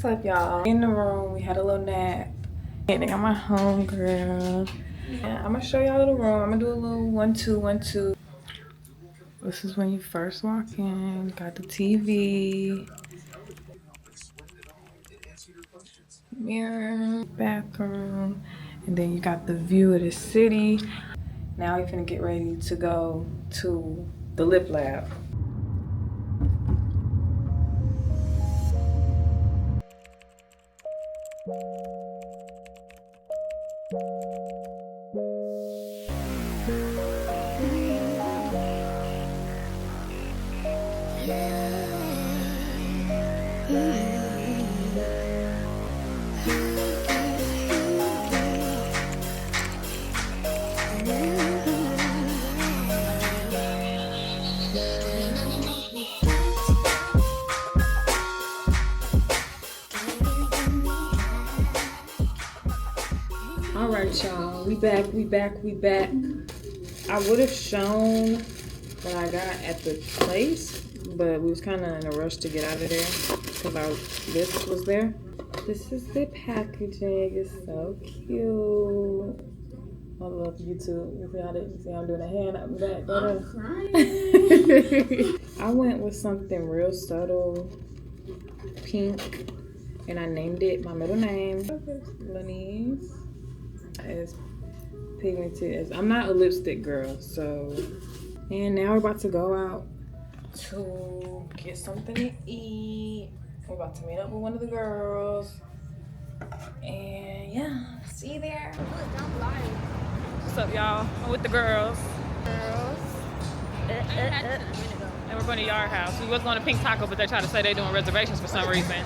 What's up, y'all? In the room, we had a little nap. And I got my homegirl. Yeah, I'm gonna show y'all the room. I'm gonna do a little 1, 2, 1, 2. This is when you first walk in. Got the TV, mirror, bathroom, and then you got the view of the city. Now you're gonna get ready to go to the lip lab. All right, y'all, we back. I would have shown what I got at the place, but we was kind of in a rush to get out of there because our list was there. This is the packaging. It's so cute. I love YouTube. You see how I'm doing a hand up and back. I'm crying. I went with something real subtle, pink, and I named it my middle name, Lenise. As pigmented as I'm not a lipstick girl, so. And now we're about to go out to get something to eat. We're about to meet up with one of the girls, and yeah, see you there. What's up, y'all? I'm with the girls. And we're going to Yard House. We was going to Pink Taco, but they tried to say they're doing reservations for some reason.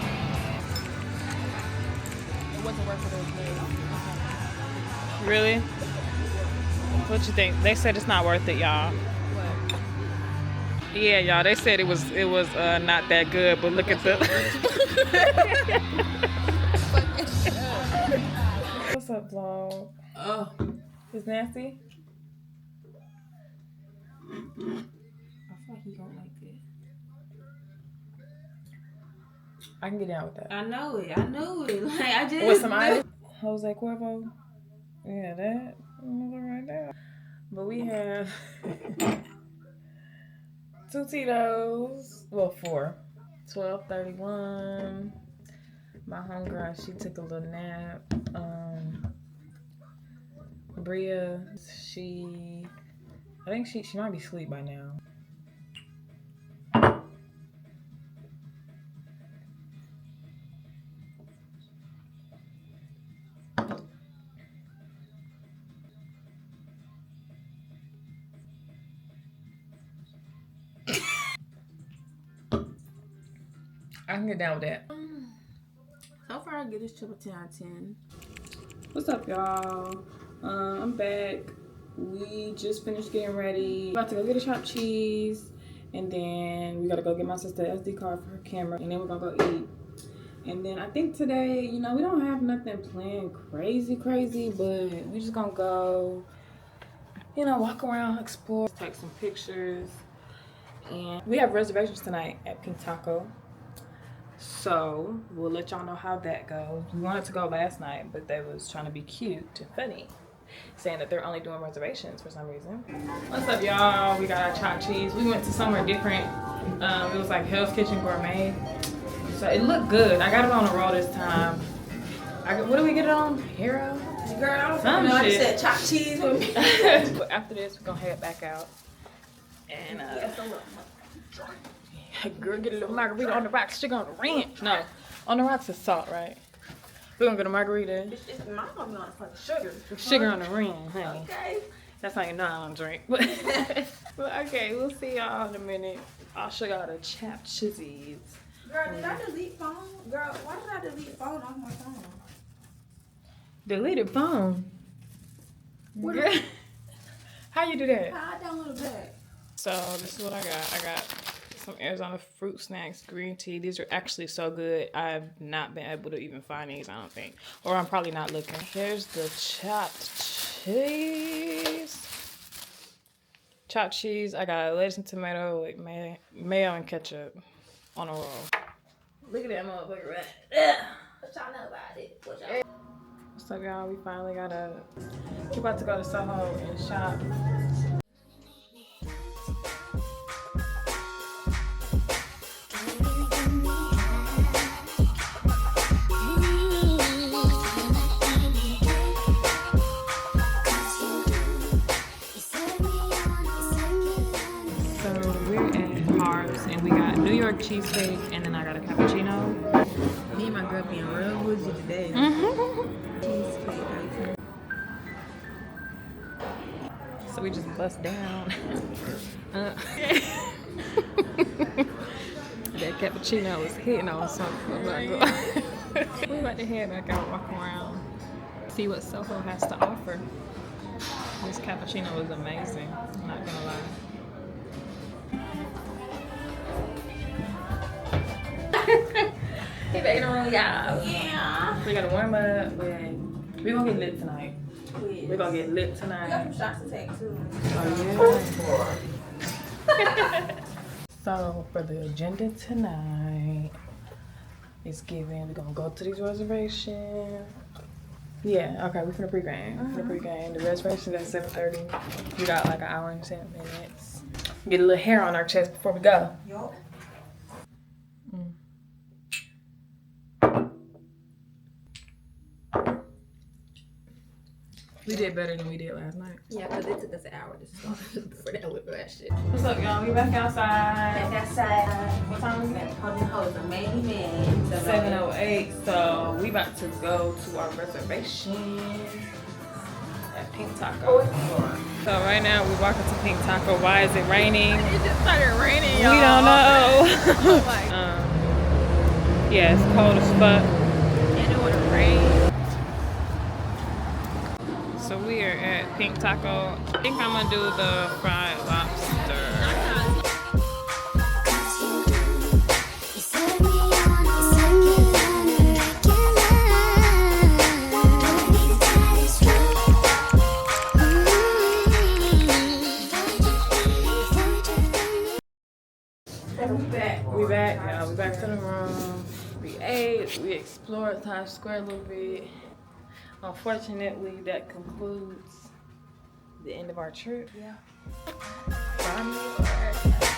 It wasn't worth it. Really? What you think? They said it's not worth it, y'all. What? Yeah, y'all. They said it was not that good, but look at the. What's up, vlog? Oh, it's nasty. I feel like you don't like it. I can get down with that. I know it. Like I just. With some ice. Jose Cuervo. Yeah, that right there. But we have 2 Tito's. Well, 4. 12:31. My homegirl, she took a little nap. Bria, I think she might be asleep by now. I can get down with that. So far, I get this triple 10 out of 10. What's up, y'all? I'm back. We just finished getting ready. About to go get a chopped cheese, and then we gotta go get my sister an SD card for her camera, and then we're gonna go eat. And then I think today, we don't have nothing planned crazy, but we're just gonna go, walk around, explore, take some pictures. And we have reservations tonight at Pink Taco. So we'll let y'all know how that goes. We wanted to go last night, but they was trying to be cute and funny, saying that they're only doing reservations for some reason. What's up, y'all? We got our chopped cheese. We went to somewhere different. It was like Hell's Kitchen Gourmet. So it looked good. I got it on a roll this time. What do we get it on? Hero? Girl, I just said chopped cheese with me. But after this, we're gonna head back out. And girl, get a little margarita on the rocks. Sugar on the ranch. No, on the rocks is salt, right? We're gonna get a margarita. It's mine on the sugar. Sugar on the rim, honey. Okay. That's how you know I don't drink. But okay, we'll see y'all in a minute. I'll show y'all the chopped cheesies. Girl, did I delete phone? Girl, why did I delete phone off my phone? Deleted phone? Girl, how you do that? How I download it back? So this is what I got. I got some Arizona fruit snacks, green tea. These are actually so good. I've not been able to even find these, I don't think. Or I'm probably not looking. Here's the chopped cheese. Chopped cheese. I got lettuce and tomato with mayo and ketchup on a roll. Look at that motherfucker right. What y'all know about it? What y'all? What's up, y'all? We finally got we about to go to Soho and shop. So we're at Harbs and we got New York cheesesteak and then I got a cappuccino. Me and my girl being real bougie today. Cheesecake. So we just bust down. That cappuccino is hitting on something. We about to head back out, walk around, see what Soho has to offer. This cappuccino is amazing, I'm not gonna lie. Hey, baby, room, y'all. Yeah. We gotta warm up. We're gonna get lit tonight. We're gonna get lit We got tonight. some shots to take too. Oh, yeah. So, for the agenda tonight, it's given. We're gonna go to these reservations. Yeah, okay, we're finna pregame. We're finna pregame. The reservation's at 7:30. We got like an hour and 10 minutes. Get a little hair on our chest before we go. Yup. We did better than we did last night. Yeah, because it took us an hour to start for that with that shit. What's up, y'all? We back outside. Outside. What time is it? Hoes a main man. 7:08. So we about to go to our reservation at Pink Taco. So right now we're walking to Pink Taco. Why is it raining? It just started raining, We y'all. don't know. Oh my. Yeah, it's cold as fuck. And it would have rained. So we are at Pink Taco. I think I'm gonna do the fried lobster. We back, yeah, we back to the room. We ate, we explored Times Square a little bit. Unfortunately, that concludes the end of our trip. Yeah. Bye.